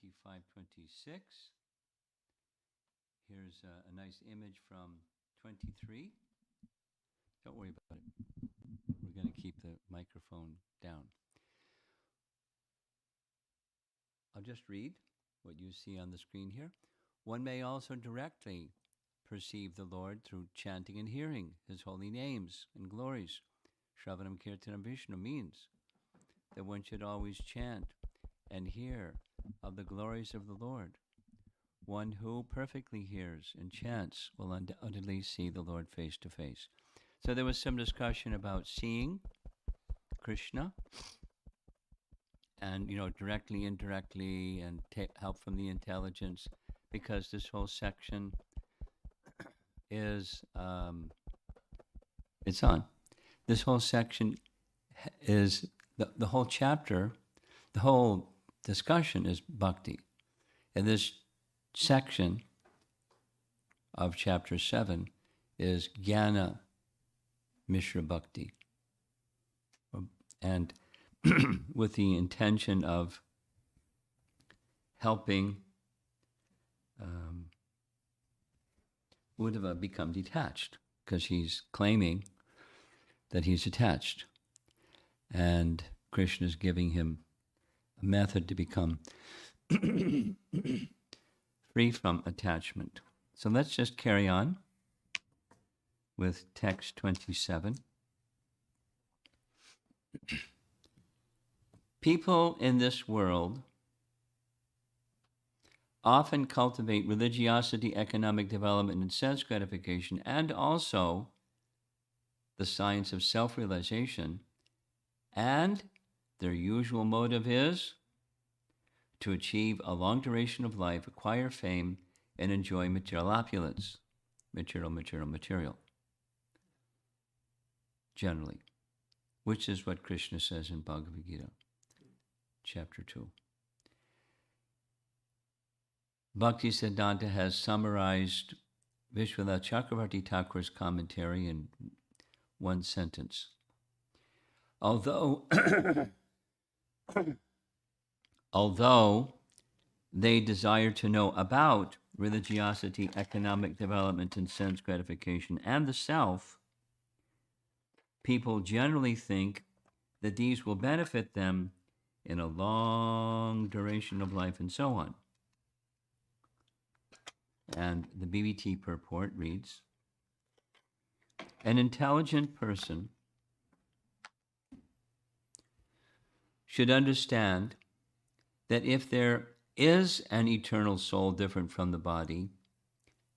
25-26. Here's a nice image from 23. Don't worry about it. We're going to keep the microphone down. I'll just read what you see on the screen here. One may also directly perceive the Lord through chanting and hearing his holy names and glories. Shravanam Kirtanam Vishnu means that one should always chant and hear of the glories of the Lord. One who perfectly hears and chants will undoubtedly see the Lord face to face. So there was some discussion about seeing Krishna and, directly, indirectly, and help from the intelligence, because this whole section is, it's on. This whole section is, the whole chapter, the whole discussion is bhakti. And this section of chapter 7 is Jnana Mishra Bhakti. And with the intention of helping Uddhava become detached, because he's claiming that he's attached. And Krishna is giving him a method to become free from attachment. So let's just carry on with text 27. People in this world often cultivate religiosity, economic development, and sense gratification, and also the science of self-realization, and their usual motive is to achieve a long duration of life, acquire fame, and enjoy material opulence. Material. Generally. Which is what Krishna says in Bhagavad Gita, chapter 2. Bhakti Siddhanta has summarized Vishwanath Chakravarti Thakur's commentary in one sentence. Although they desire to know about religiosity, economic development, and sense gratification, and the self, people generally think that these will benefit them in a long duration of life and so on. And the BBT purport reads, an intelligent person should understand that if there is an eternal soul different from the body,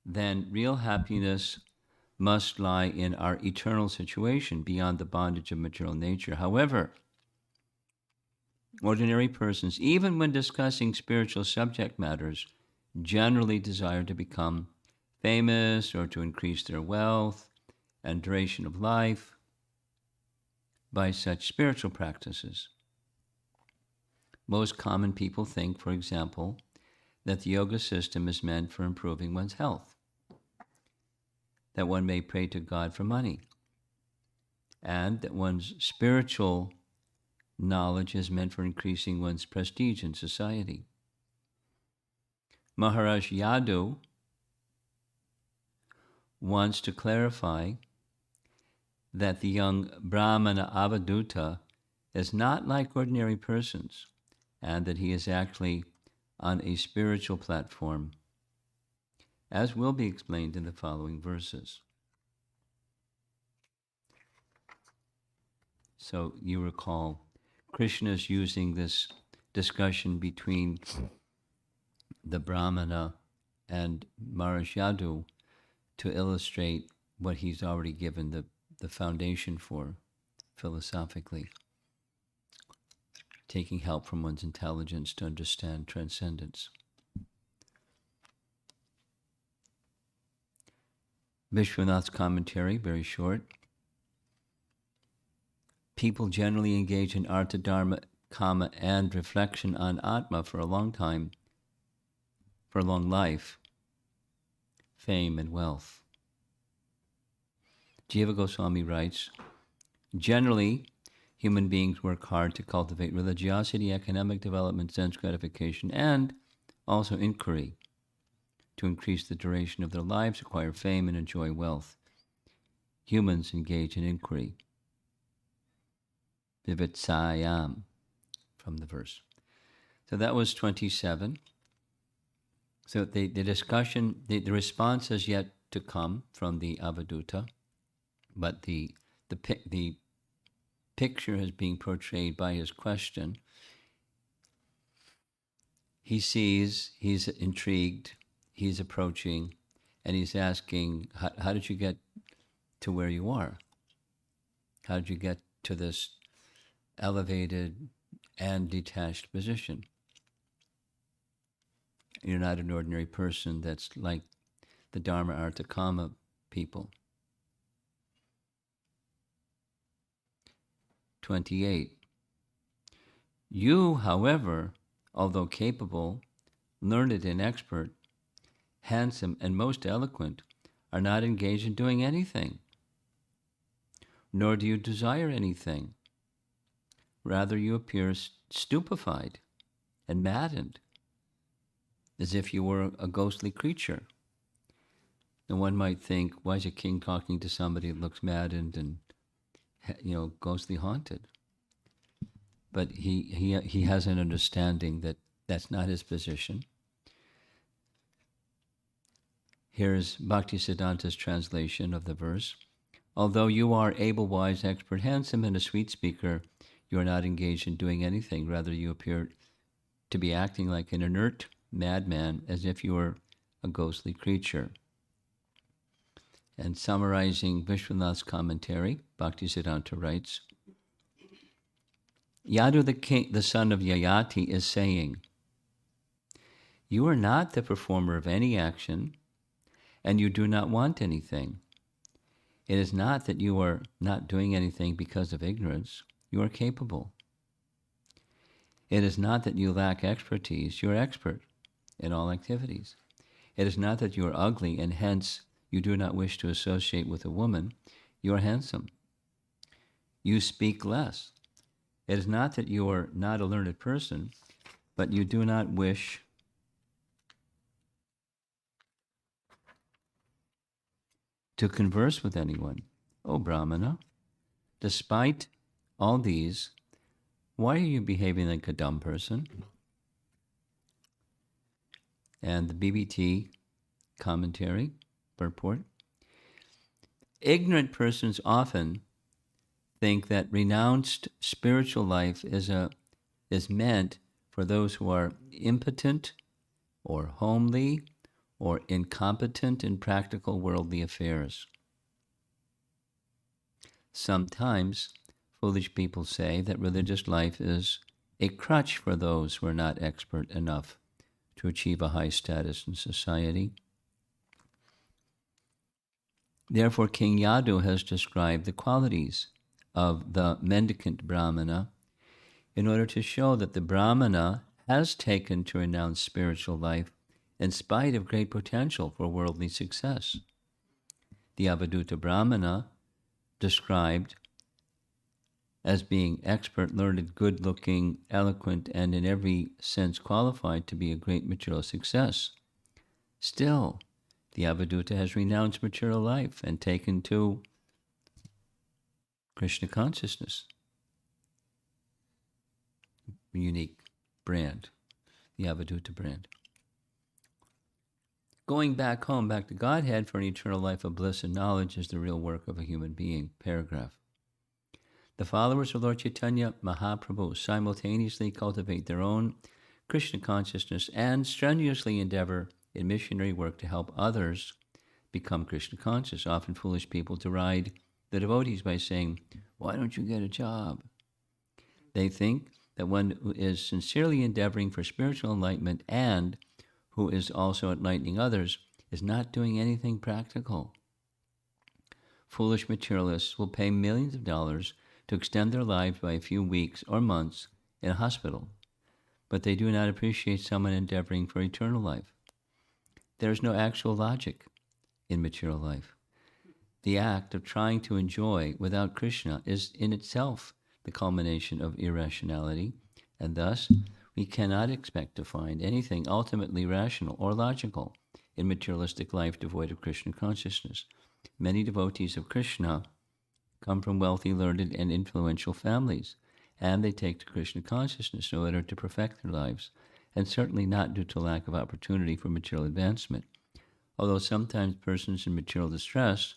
then real happiness must lie in our eternal situation beyond the bondage of material nature. However, ordinary persons, even when discussing spiritual subject matters, generally desire to become famous or to increase their wealth and duration of life by such spiritual practices. Most common people think, for example, that the yoga system is meant for improving one's health, that one may pray to God for money, and that one's spiritual knowledge is meant for increasing one's prestige in society. Maharaj Yadu wants to clarify that the young Brahmana Avaduta is not like ordinary persons, and that he is actually on a spiritual platform, as will be explained in the following verses. So you recall, Krishna is using this discussion between the Brahmana and Maharaj Yadu to illustrate what he's already given the foundation for philosophically, taking help from one's intelligence to understand transcendence. Vishwanath's commentary, very short. People generally engage in artha, dharma, kama, and reflection on Atma for a long time, for a long life, fame, and wealth. Jiva Goswami writes, generally, human beings work hard to cultivate religiosity, economic development, sense gratification, and also inquiry, to increase the duration of their lives, acquire fame, and enjoy wealth. Humans engage in inquiry. Vivitsayam, from the verse. So that was 27. So the discussion, the response is yet to come from the Avaduta, but the picture is being portrayed by his question. He sees, he's intrigued, he's approaching, and he's asking, how did you get to where you are? How did you get to this elevated and detached position? You're not an ordinary person that's like the Dharma Artha Kama people. 28. You, however, although capable, learned and expert, handsome and most eloquent, are not engaged in doing anything, nor do you desire anything. Rather, you appear stupefied and maddened, as if you were a ghostly creature. And one might think, why is a king talking to somebody that looks maddened and, ghostly haunted? But he has an understanding that that's not his position. Here's Bhaktisiddhanta's translation of the verse. Although you are able, wise, expert, handsome, and a sweet speaker, you are not engaged in doing anything. Rather, you appear to be acting like an inert madman, as if you were a ghostly creature. And summarizing Vishwanath's commentary, Bhaktisiddhanta writes, Yadu the king, the son of Yayati, is saying, you are not the performer of any action, and you do not want anything. It is not that you are not doing anything because of ignorance. You are capable. It is not that you lack expertise. You are expert in all activities. It is not that you are ugly, and hence you do not wish to associate with a woman. You are handsome. You speak less. It is not that you are not a learned person, but you do not wish to converse with anyone. O Brahmana, despite all these, why are you behaving like a dumb person? And the BBT commentary, purport. Ignorant persons often think that renounced spiritual life is meant for those who are impotent or homely or incompetent in practical worldly affairs. Sometimes foolish people say that religious life is a crutch for those who are not expert enough to achieve a high status in society. Therefore, King Yadu has described the qualities of the mendicant Brahmana in order to show that the Brahmana has taken to renounce spiritual life in spite of great potential for worldly success. The Avaduta Brahmana, described as being expert, learned, good-looking, eloquent, and in every sense qualified to be a great material success. Still, the Avaduta has renounced material life and taken to Krishna consciousness. Unique brand, the Avaduta brand. Going back home, back to Godhead for an eternal life of bliss and knowledge is the real work of a human being. Paragraph. The followers of Lord Chaitanya Mahaprabhu simultaneously cultivate their own Krishna consciousness and strenuously endeavor in missionary work to help others become Krishna conscious. Often foolish people deride the devotees by saying, why don't you get a job? They think that one who is sincerely endeavoring for spiritual enlightenment and who is also enlightening others is not doing anything practical. Foolish materialists will pay millions of dollars to extend their lives by a few weeks or months in a hospital, but they do not appreciate someone endeavoring for eternal life. There is no actual logic in material life. The act of trying to enjoy without Krishna is in itself the culmination of irrationality, and thus We cannot expect to find anything ultimately rational or logical in materialistic life devoid of Krishna consciousness. Many devotees of Krishna come from wealthy, learned, and influential families, and they take to Krishna consciousness in order to perfect their lives, and certainly not due to lack of opportunity for material advancement. Although sometimes persons in material distress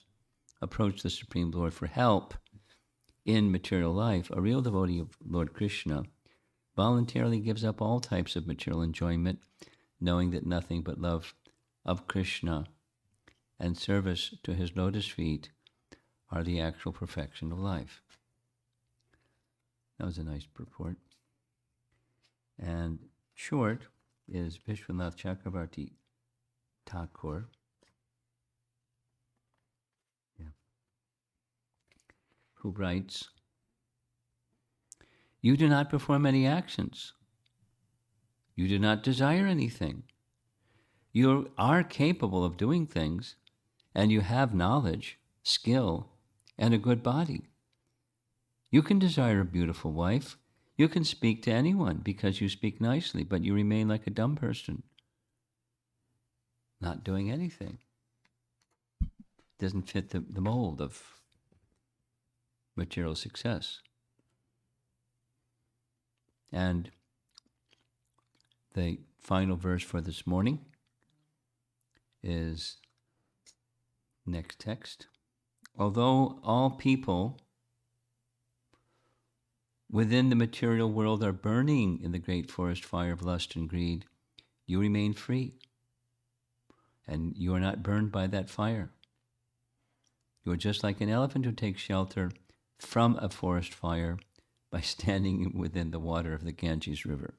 approach the Supreme Lord for help in material life, a real devotee of Lord Krishna voluntarily gives up all types of material enjoyment, knowing that nothing but love of Krishna and service to his lotus feet are the actual perfection of life. That was a nice purport. And short is Vishwanath Chakravarti Thakur. Who writes, "You do not perform any actions. You do not desire anything. You are capable of doing things, and you have knowledge, skill, and a good body. You can desire a beautiful wife. You can speak to anyone because you speak nicely, but you remain like a dumb person, not doing anything. Doesn't fit the mold of material success." And the final verse for this morning is next text. "Although all people within the material world are burning in the great forest fire of lust and greed, you remain free, and you are not burned by that fire. You are just like an elephant who takes shelter from a forest fire by standing within the water of the Ganges River."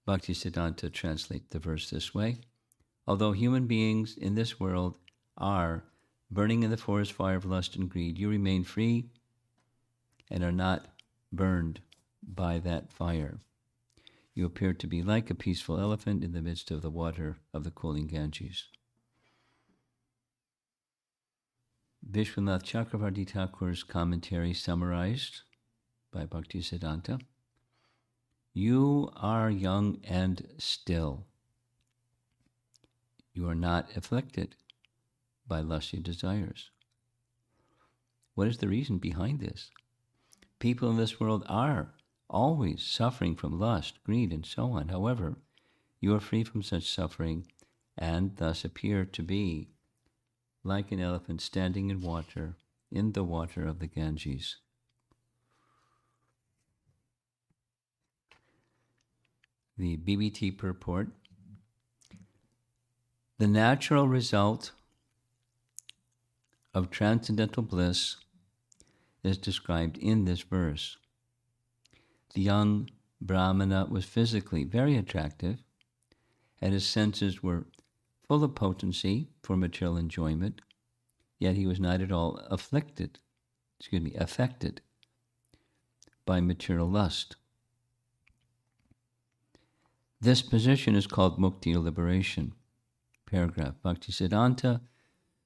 Bhaktisiddhanta translates the verse this way: "Although human beings in this world are burning in the forest fire of lust and greed, you remain free and are not burned by that fire. You appear to be like a peaceful elephant in the midst of the water of the cooling Ganges." Vishwanath Chakravarti Thakur's commentary summarized by Bhaktisiddhanta: "You are young and still. You are not afflicted by lusty desires." What is the reason behind this? People in this world are always suffering from lust, greed, and so on. However, you are free from such suffering and thus appear to be like an elephant standing in the water of the Ganges. The BBT purport: "The natural result of transcendental bliss is described in this verse. The young Brahmana was physically very attractive, and his senses were full of potency for material enjoyment, yet he was not at all affected by material lust. This position is called mukti, or liberation." Paragraph. Bhaktisiddhanta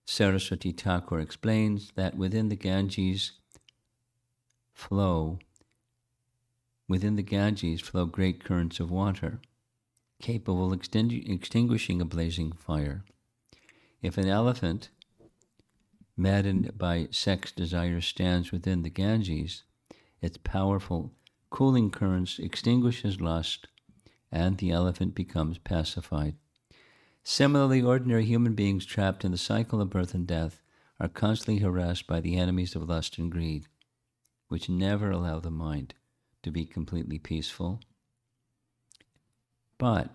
Saraswati Thakur explains that within the Ganges flow great currents of water, capable of extinguishing a blazing fire. If an elephant, maddened by sex desire, stands within the Ganges, its powerful cooling currents extinguish his lust, and the elephant becomes pacified. Similarly, ordinary human beings trapped in the cycle of birth and death are constantly harassed by the enemies of lust and greed, which never allow the mind to be completely peaceful. But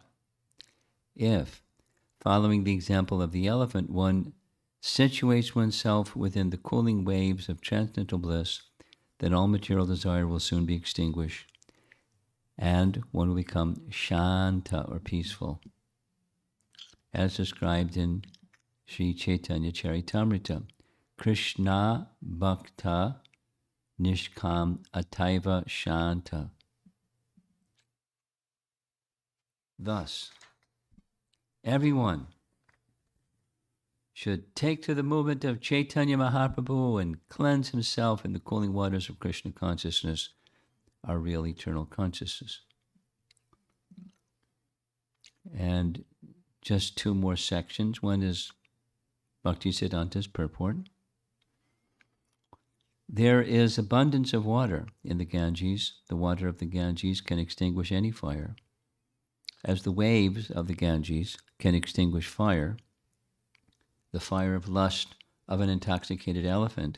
if, following the example of the elephant, one situates oneself within the cooling waves of transcendental bliss, then all material desire will soon be extinguished, and one will become shanta, or peaceful, as described in Sri Chaitanya Charitamrita. Krishna Bhakta Nishkam Ataiva Shanta. Thus, everyone should take to the movement of Chaitanya Mahaprabhu and cleanse himself in the cooling waters of Krishna consciousness, our real eternal consciousness. And just two more sections. One is Bhaktisiddhanta's purport. There is abundance of water in the Ganges. The water of the Ganges can extinguish any fire. As the waves of the Ganges can extinguish fire, the fire of lust of an intoxicated elephant,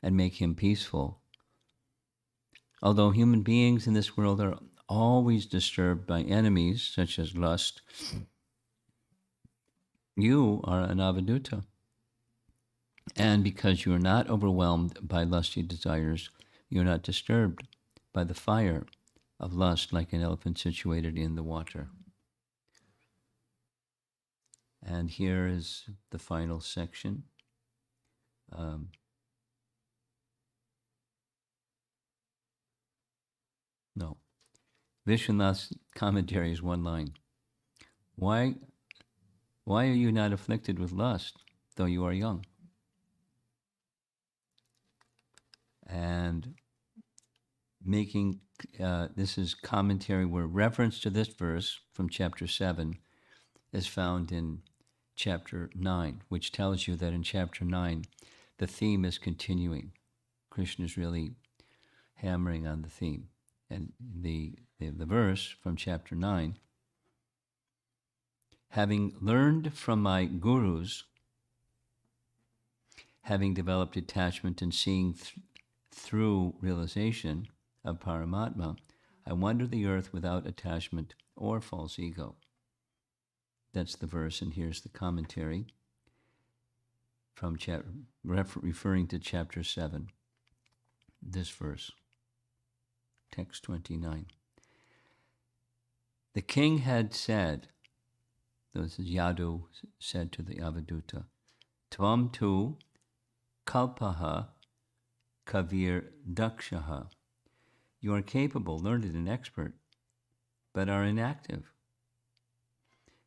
and make him peaceful. Although human beings in this world are always disturbed by enemies such as lust, you are an avaduta. And because you are not overwhelmed by lusty desires, you are not disturbed by the fire of lust like an elephant situated in the water. And here is the final section. Vishwanath's commentary is one line. Why are you not afflicted with lust, though you are young? And making, this is commentary where reference to this verse from chapter 7 is found in chapter 9, which tells you that in chapter 9, the theme is continuing. Krishna is really hammering on the theme. And the verse from chapter 9, having learned from my gurus, having developed attachment and seeing through realization of Paramatma, I wander the earth without attachment or false ego. That's the verse, and here's the commentary from referring to chapter 7, this verse, text 29. The king had said, this is Yadu said to the Avaduta, Tvam tu kalpaha kavir dakshaha. You are capable, learned, and expert, but are inactive.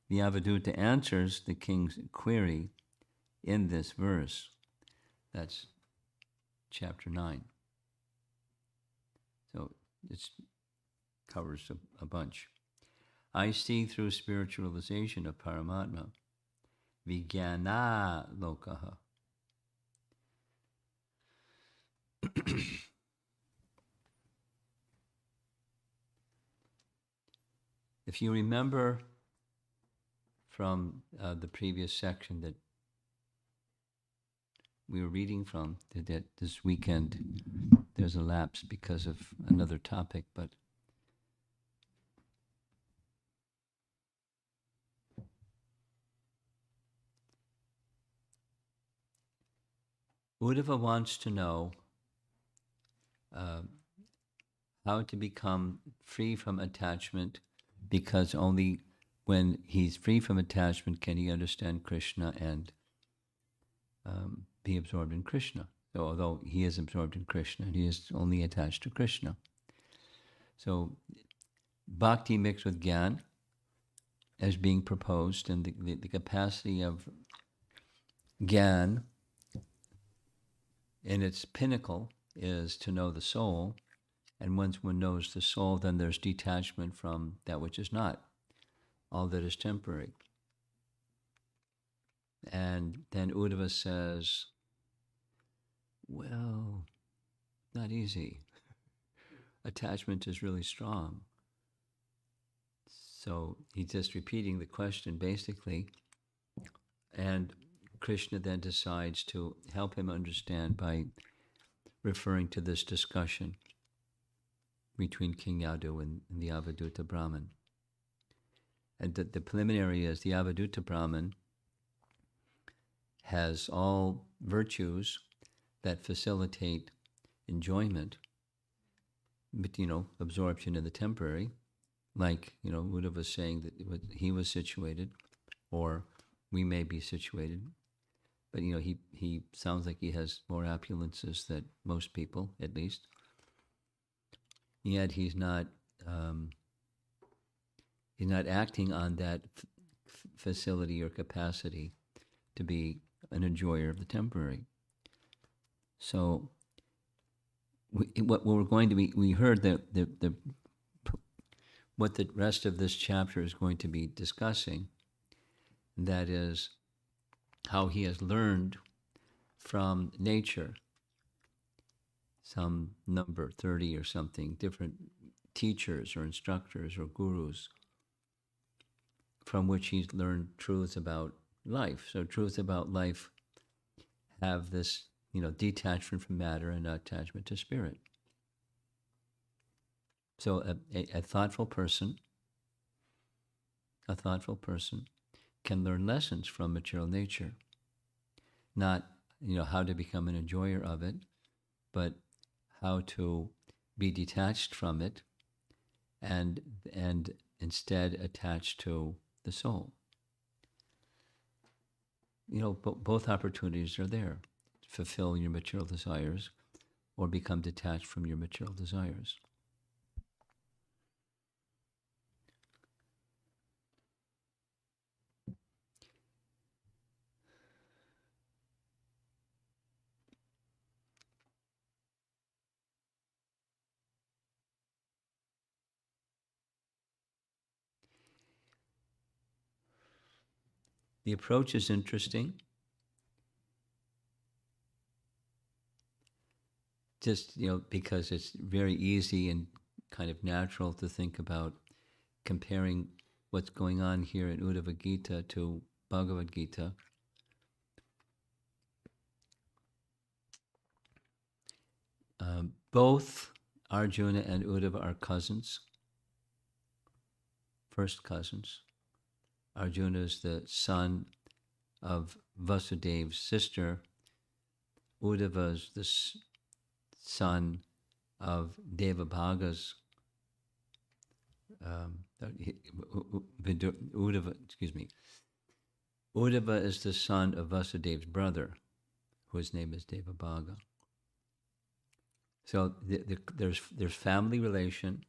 The Avaduta answers the king's query in this verse. That's chapter 9. So it covers a bunch. I see through spiritualization of Paramatma, Vijnana Lokaha. If you remember from the previous section that we were reading from, that this weekend there's a lapse because of another topic, but Uddhava wants to know how to become free from attachment, because only when he's free from attachment can he understand Krishna and be absorbed in Krishna. So although he is absorbed in Krishna, he is only attached to Krishna. So bhakti mixed with gyan as being proposed, and the capacity of gyan in its pinnacle is to know the soul. And once one knows the soul, then there's detachment from that which is not, all that is temporary. And then Uddhava says, well, not easy. Attachment is really strong. So he's just repeating the question basically. And Krishna then decides to help him understand by referring to this discussion between King Yadu and the Avaduta Brahmin. And the preliminary is the Avaduta Brahmin has all virtues that facilitate enjoyment, but, absorption in the temporary, like, Uddhava was saying that he was situated, or we may be situated, but, he sounds like he has more opulences than most people, at least. Yet he's not acting on that facility or capacity to be an enjoyer of the temporary. So, what we're going to be, we heard that what the rest of this chapter is going to be discussing, and that is how he has learned from nature, some number, 30 or something, different teachers or instructors or gurus from which he's learned truths about life. So truths about life have this, detachment from matter and attachment to spirit. So a thoughtful person can learn lessons from material nature, not, how to become an enjoyer of it, but how to be detached from it and instead attached to the soul. Both opportunities are there. Fulfill your material desires or become detached from your material desires. The approach is interesting. Just, because it's very easy and kind of natural to think about comparing what's going on here in Uddhava Gita to Bhagavad Gita. Both Arjuna and Uddhava are cousins, first cousins. Arjuna is the son of Vasudev's sister. Uddhava is the son of Devabhaga's Uddhava is the son of Vasudev's brother, whose name is Devabhaga. So there's family relation,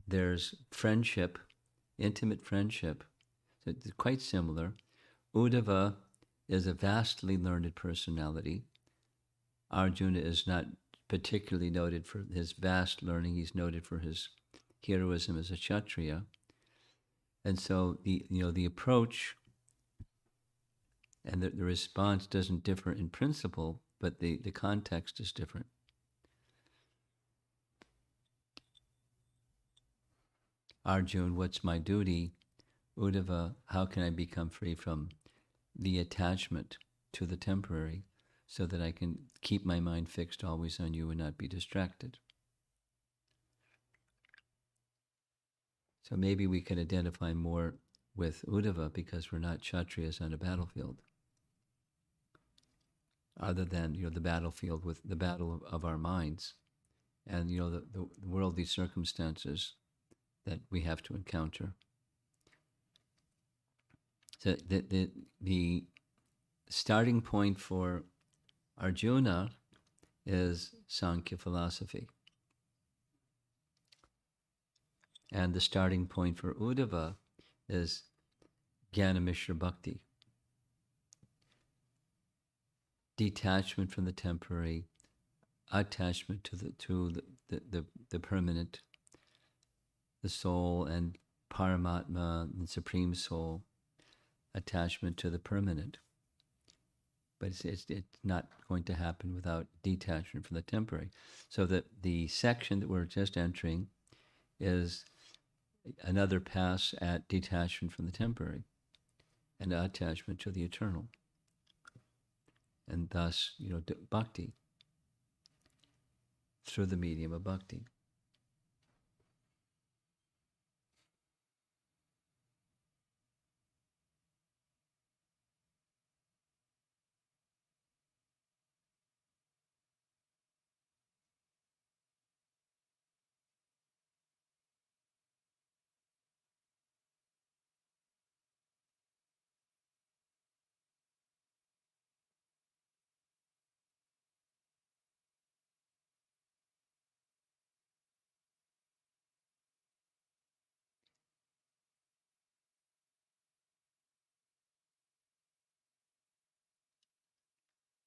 there's friendship, intimate friendship. So it's quite similar. Uddhava is a vastly learned personality. Arjuna is not particularly noted for his vast learning. He's noted for his heroism as a Kshatriya. And so the approach and the response doesn't differ in principle, but the context is different. Arjuna, what's my duty? Uddhava, how can I become free from the attachment to the temporary so that I can keep my mind fixed always on you and not be distracted? So maybe we can identify more with Uddhava because we're not Kshatriyas on a battlefield, other than the battlefield with the battle of our minds and the worldly circumstances that we have to encounter. So the starting point for Arjuna is Sankhya philosophy. And the starting point for Uddhava is Jnana-Mishra Bhakti. Detachment from the temporary, attachment to the permanent, the soul and Paramatma, the Supreme Soul, attachment to the permanent. But it's not going to happen without detachment from the temporary. So that the section that we're just entering is another pass at detachment from the temporary and attachment to the eternal. And thus, bhakti, through the medium of bhakti.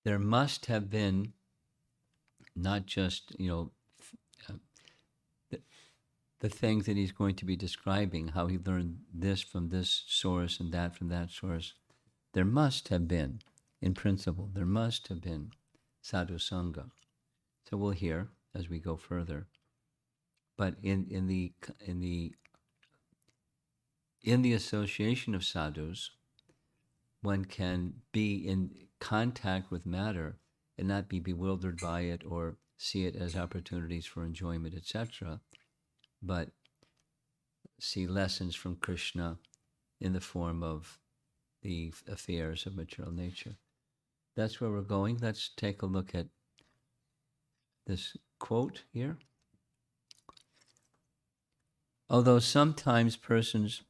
there must have been not just, uh, the, the things that he's going to be describing, how he learned this from this source and that from that source. There must have been, in principle, there must have been sadhu sangha. So we'll hear as we go further. But in the association of sadhus, one can be in contact with matter and not be bewildered by it or see it as opportunities for enjoyment, etc., but see lessons from Krishna in the form of the affairs of material nature. That's where we're going. Let's take a look at this quote here. Although sometimes persons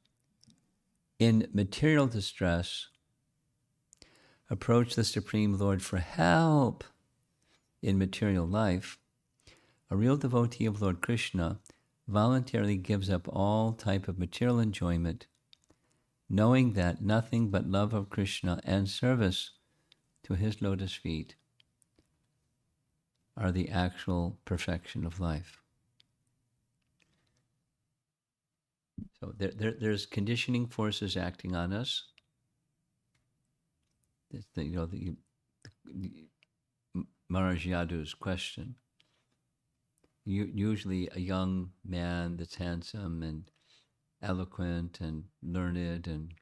in material distress approach the Supreme Lord for help in material life, a real devotee of Lord Krishna voluntarily gives up all type of material enjoyment, knowing that nothing but love of Krishna and service to his lotus feet are the actual perfection of life. So there's conditioning forces acting on us. The Maharaj Yadu's question. Usually a young man that's handsome and eloquent and learned and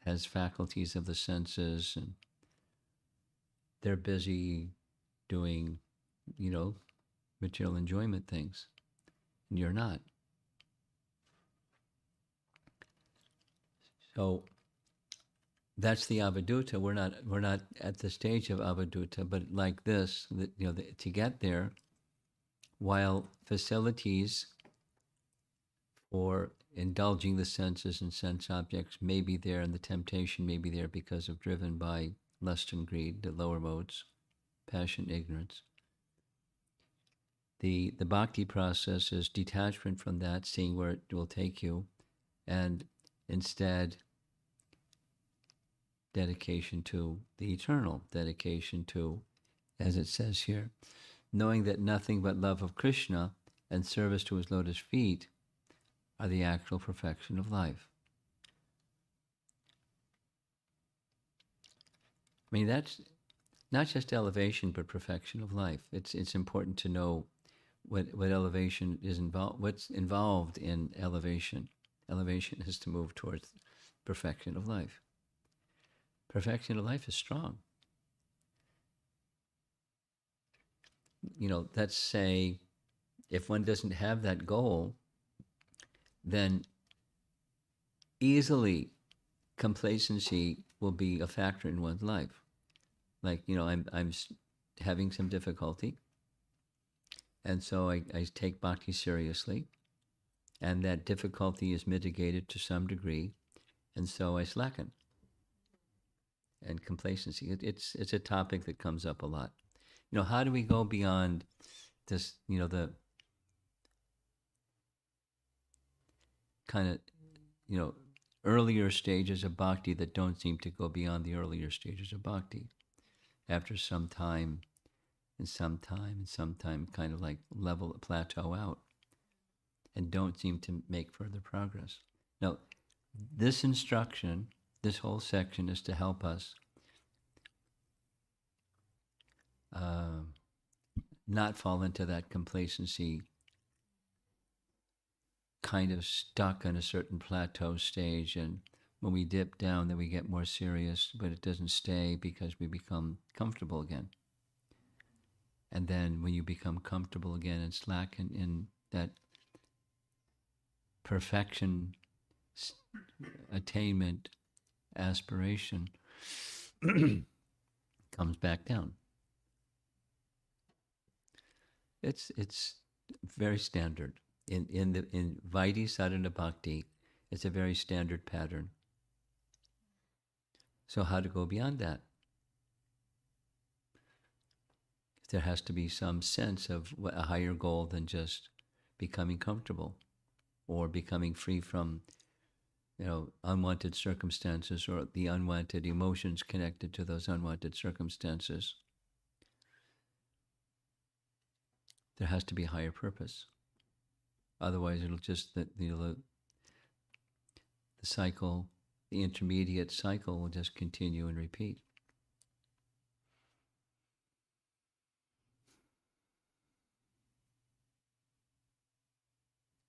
has faculties of the senses, and they're busy doing, material enjoyment things, and you're not. So that's the avaduta. We're not at the stage of avaduta, but like this, to get there, while facilities for indulging the senses and sense objects may be there, and the temptation may be there because of driven by lust and greed, the lower modes, passion, ignorance. The bhakti process is detachment from that, seeing where it will take you, and instead dedication to the eternal, dedication to, as it says here, knowing that nothing but love of Krishna and service to his lotus feet are the actual perfection of life. I mean, that's not just elevation, but perfection of life. It's important to know what elevation is involved, what's involved in elevation. Elevation is to move towards perfection of life. Perfection of life is strong. Let's say if one doesn't have that goal, then easily complacency will be a factor in one's life. Like, I'm having some difficulty, and so I take bhakti seriously, and that difficulty is mitigated to some degree, and so I slacken. And complacency, it's a topic that comes up a lot. How do we go beyond this, the kind of, earlier stages of bhakti that don't seem to go beyond the earlier stages of bhakti after some time, kind of like level, plateau out, and don't seem to make further progress. Now, this instruction, this whole section is to help us not fall into that complacency, kind of stuck on a certain plateau stage, and when we dip down, then we get more serious, but it doesn't stay because we become comfortable again. And then when you become comfortable again and slacken in that perfection, attainment, aspiration, comes back down. It's very standard in Vaidhi Sadhana Bhakti. It's a very standard pattern. So how to go beyond that? There has to be some sense of a higher goal than just becoming comfortable or becoming free from, unwanted circumstances or the unwanted emotions connected to those unwanted circumstances. there has to be a higher purpose. Otherwise, it'll just, the cycle, the intermediate cycle will just continue and repeat.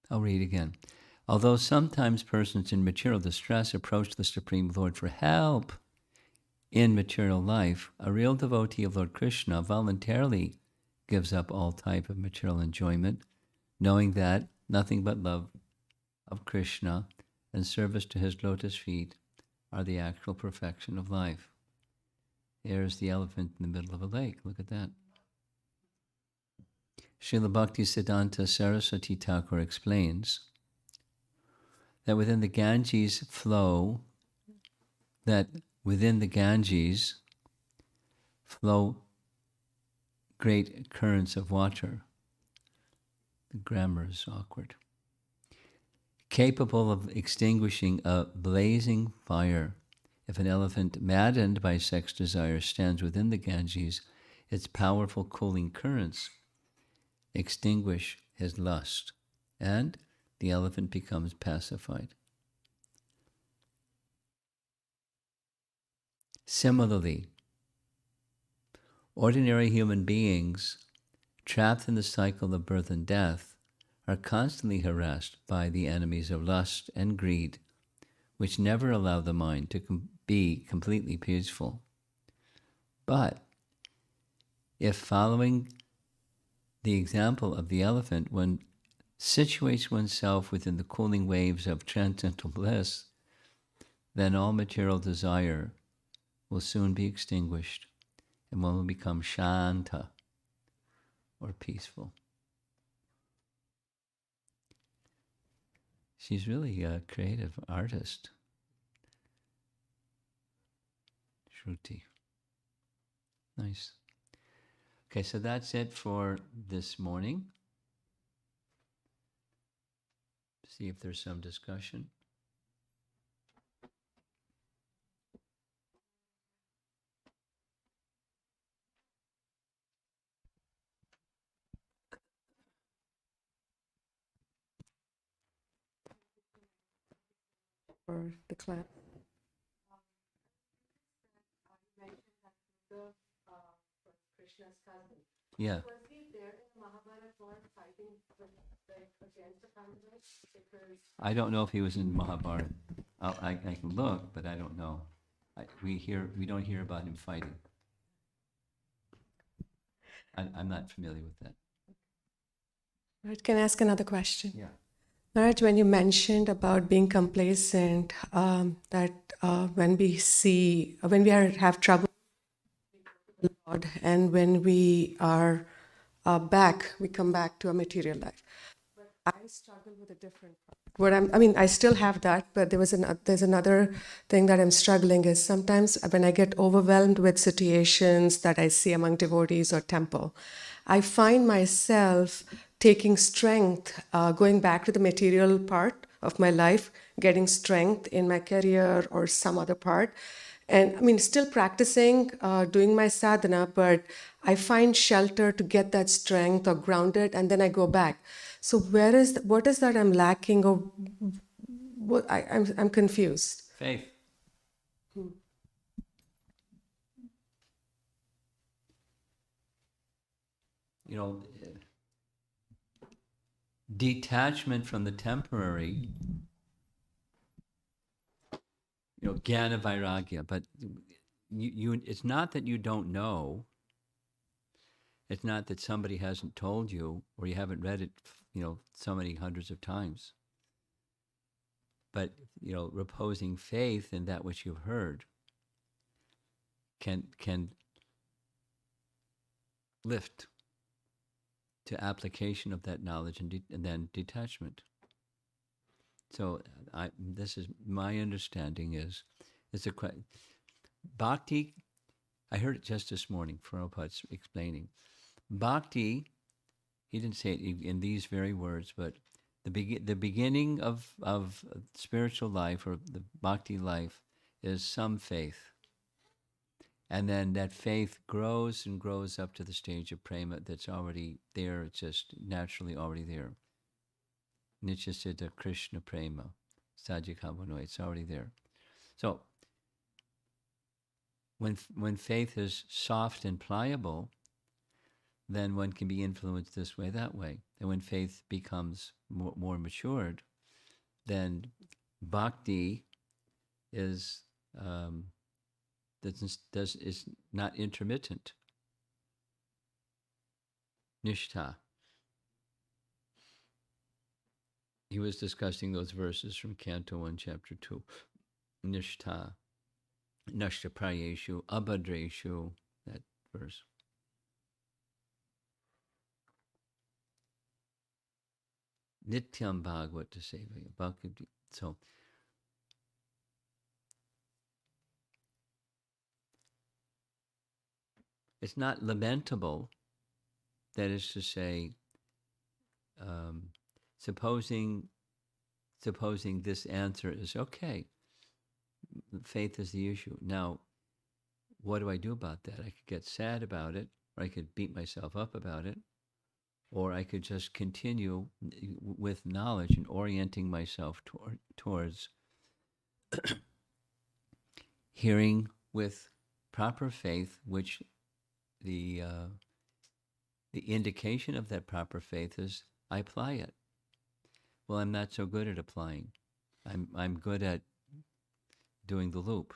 I'll read again. Although sometimes persons in material distress approach the Supreme Lord for help in material life, a real devotee of Lord Krishna voluntarily gives up all type of material enjoyment, knowing that nothing but love of Krishna and service to his lotus feet are the actual perfection of life. There's the elephant in the middle of a lake. Look at that. Srila Bhaktisiddhanta Saraswati Thakur explains that within the Ganges flow great currents of water. The grammar is awkward. Capable of extinguishing a blazing fire. If an elephant maddened by sex desire stands within the Ganges, its powerful cooling currents extinguish his lust, and the elephant becomes pacified. Similarly, ordinary human beings trapped in the cycle of birth and death are constantly harassed by the enemies of lust and greed, which never allow the mind to be completely peaceful. But if, following the example of the elephant, one situates oneself within the cooling waves of transcendental bliss, then all material desire will soon be extinguished, and one will become shanta, or peaceful. She's really a creative artist, Shruti. Nice. Okay, so that's it for this morning. See if there's some discussion. For the class. Krishna's cousin. Yeah. Was he there in the Mahabharata war fighting against the Pandavas? Because I don't know if he was in Mahabharata. I can look, but I don't know. We don't hear about him fighting. I'm not familiar with that. Right, can I ask another question? Yeah. Maharaj, when you mentioned about being complacent, that when we have trouble with the Lord, and when we are back, we come back to a material life. But I struggle with a different part. I still have that, but there's another thing that I'm struggling is sometimes when I get overwhelmed with situations that I see among devotees or temple, I find myself taking strength, going back to the material part of my life, getting strength in my career or some other part. And still practicing, doing my sadhana, but I find shelter to get that strength or grounded, and then I go back. So what is that I'm lacking, or what? I'm confused. Faith. You know, detachment from the temporary, jnana vairagya, but it's not that you don't know. It's not that somebody hasn't told you or you haven't read it, so many hundreds of times. But, reposing faith in that which you've heard can lift to application of that knowledge and then detachment. So this is my understanding is, it's a bhakti. I heard it just this morning, Prabhupada's explaining. Bhakti, he didn't say it in these very words, but the beginning of spiritual life or the bhakti life is some faith. And then that faith grows and grows up to the stage of prema that's already there. It's just naturally already there. Nityasiddha Krishna prema. Sajikavano, it's already there. So when faith is soft and pliable, then one can be influenced this way, that way. And when faith becomes more matured, then bhakti is is not intermittent. Nishtha. He was discussing those verses from Canto 1, Chapter 2. Nishtha. Nashta prayeshu, abhadreshu, that verse. Nityam Bhagavata Sevaya. Bhakti. So, it's not lamentable, that is to say, supposing this answer is okay, faith is the issue. Now, what do I do about that? I could get sad about it, or I could beat myself up about it, or I could just continue with knowledge and orienting myself towards hearing with proper faith, which the indication of that proper faith is I apply it. Well, I'm not so good at applying. I'm good at doing the loop.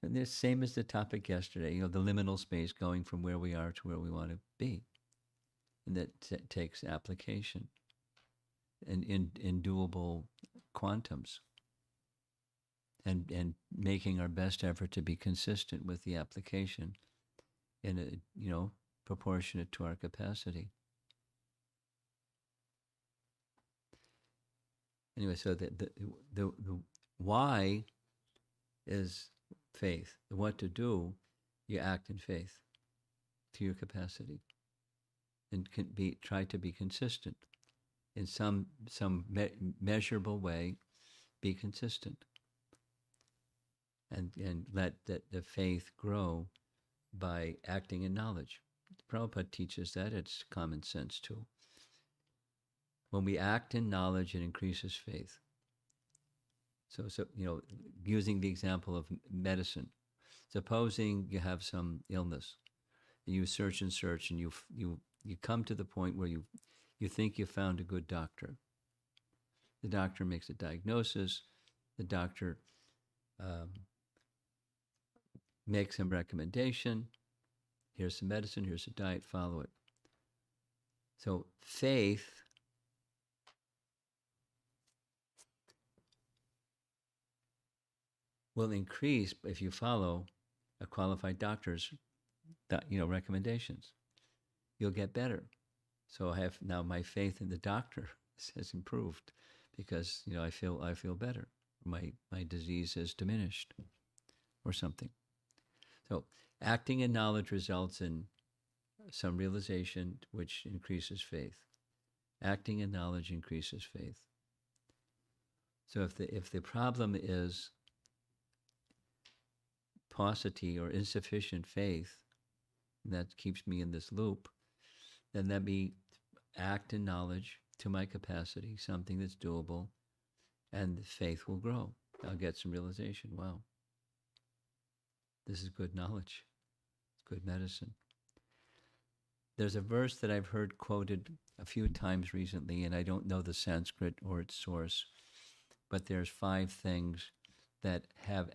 And the same as the topic yesterday, the liminal space going from where we are to where we want to be. And that takes application and in doable quantums. And making our best effort to be consistent with the application in a, proportionate to our capacity. Anyway, so the why is faith. The what to do, you act in faith to your capacity, and try to be consistent in some measurable way. Be consistent, and let the faith grow by acting in knowledge. Prabhupada teaches that. It's common sense too. When we act in knowledge, it increases faith. So using the example of medicine, supposing you have some illness, and you search and search, and you come to the point where you think you found a good doctor. The doctor makes a diagnosis. The doctor makes some recommendation. Here's some medicine. Here's a diet. Follow it. So faith will increase if you follow a qualified doctor's recommendations. You'll get better. So I have now my faith in the doctor has improved because I feel better. My disease has diminished or something. So acting in knowledge results in some realization, which increases faith. Acting in knowledge increases faith. So if the problem is paucity or insufficient faith, and that keeps me in this loop, then let me act in knowledge to my capacity, something that's doable, and faith will grow. I'll get some realization. Wow, this is good knowledge. It's good medicine. There's a verse that I've heard quoted a few times recently, and I don't know the Sanskrit or its source, but there's 5 things that have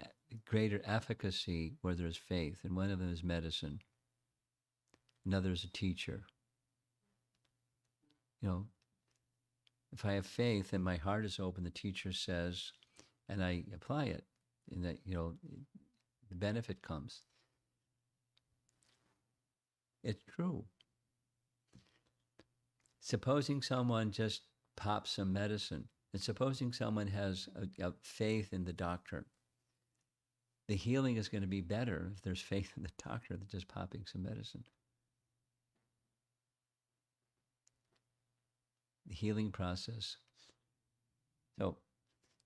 greater efficacy where there's faith, and one of them is medicine. Another is a teacher. If I have faith and my heart is open, the teacher says, and I apply it, and that the benefit comes. It's true. Supposing someone just pops some medicine, and supposing someone has a faith in the doctor, the healing is going to be better if there's faith in the doctor than just popping some medicine. The healing process. So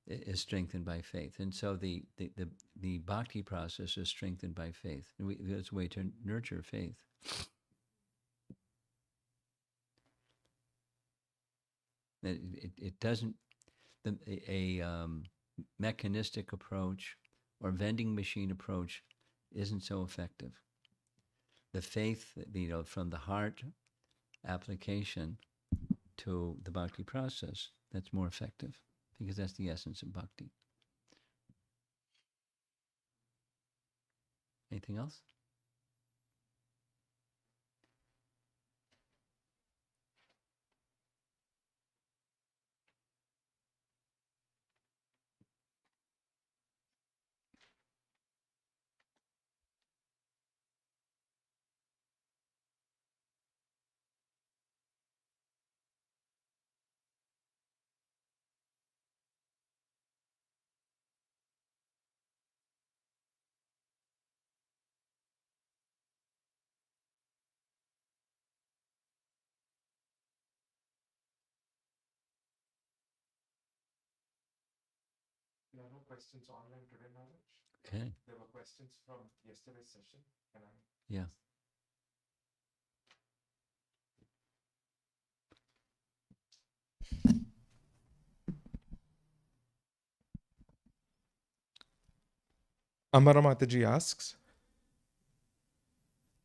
is strengthened by faith. And so the bhakti process is strengthened by faith. And there's a way to nurture faith. It doesn't, a mechanistic approach or vending machine approach isn't so effective. The faith, from the heart application to the bhakti process, that's more effective, because that's the essence of bhakti. Anything else? There are no questions online today, Maharaj. Okay. There were questions from yesterday's session. Can I? Yeah. Amaramataji asks,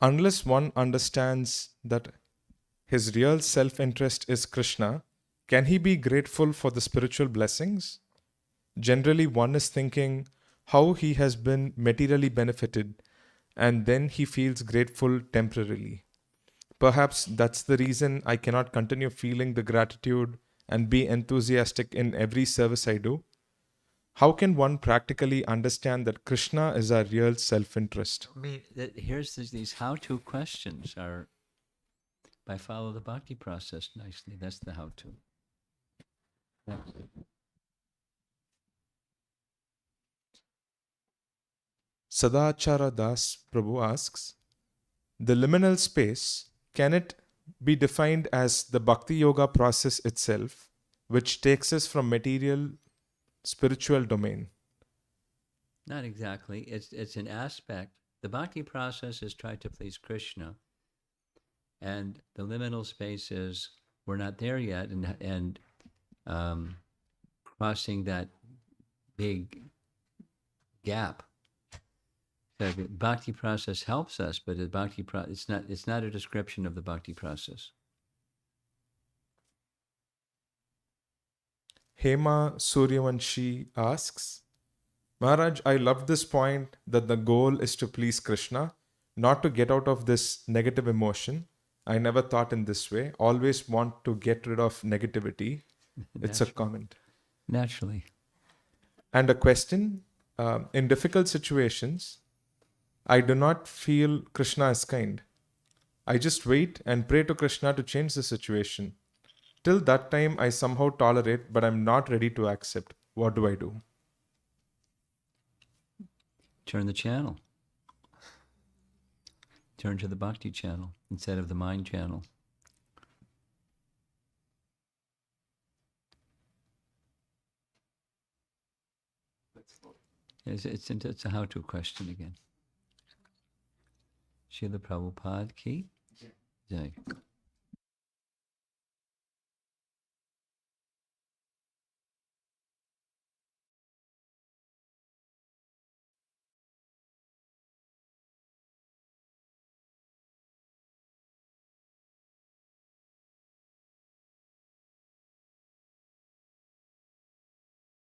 unless one understands that his real self-interest is Krishna, can he be grateful for the spiritual blessings? Generally, one is thinking how he has been materially benefited, and then he feels grateful temporarily. Perhaps that's the reason I cannot continue feeling the gratitude and be enthusiastic in every service I do. How can one practically understand that Krishna is our real self-interest? Here's these how-to questions are by follow the bhakti process nicely. That's the how-to. Next. Sadachara Das Prabhu asks, the liminal space, can it be defined as the bhakti yoga process itself, which takes us from material spiritual domain? Not exactly. It's an aspect. The bhakti process is try to please Krishna, and the liminal space is we're not there yet, and crossing that big gap. So the bhakti process helps us, but it's not a description of the bhakti process. Hema Suryavanshi asks, Maharaj, I love this point that the goal is to please Krishna, not to get out of this negative emotion. I never thought in this way. Always want to get rid of negativity. It's a comment. Naturally. And a question, in difficult situations, I do not feel Krishna is kind. I just wait and pray to Krishna to change the situation. Till that time, I somehow tolerate, but I'm not ready to accept. What do I do? Turn the channel. Turn to the bhakti channel instead of the mind channel. It's a how-to question again. Srila Prabhupada ki Jai.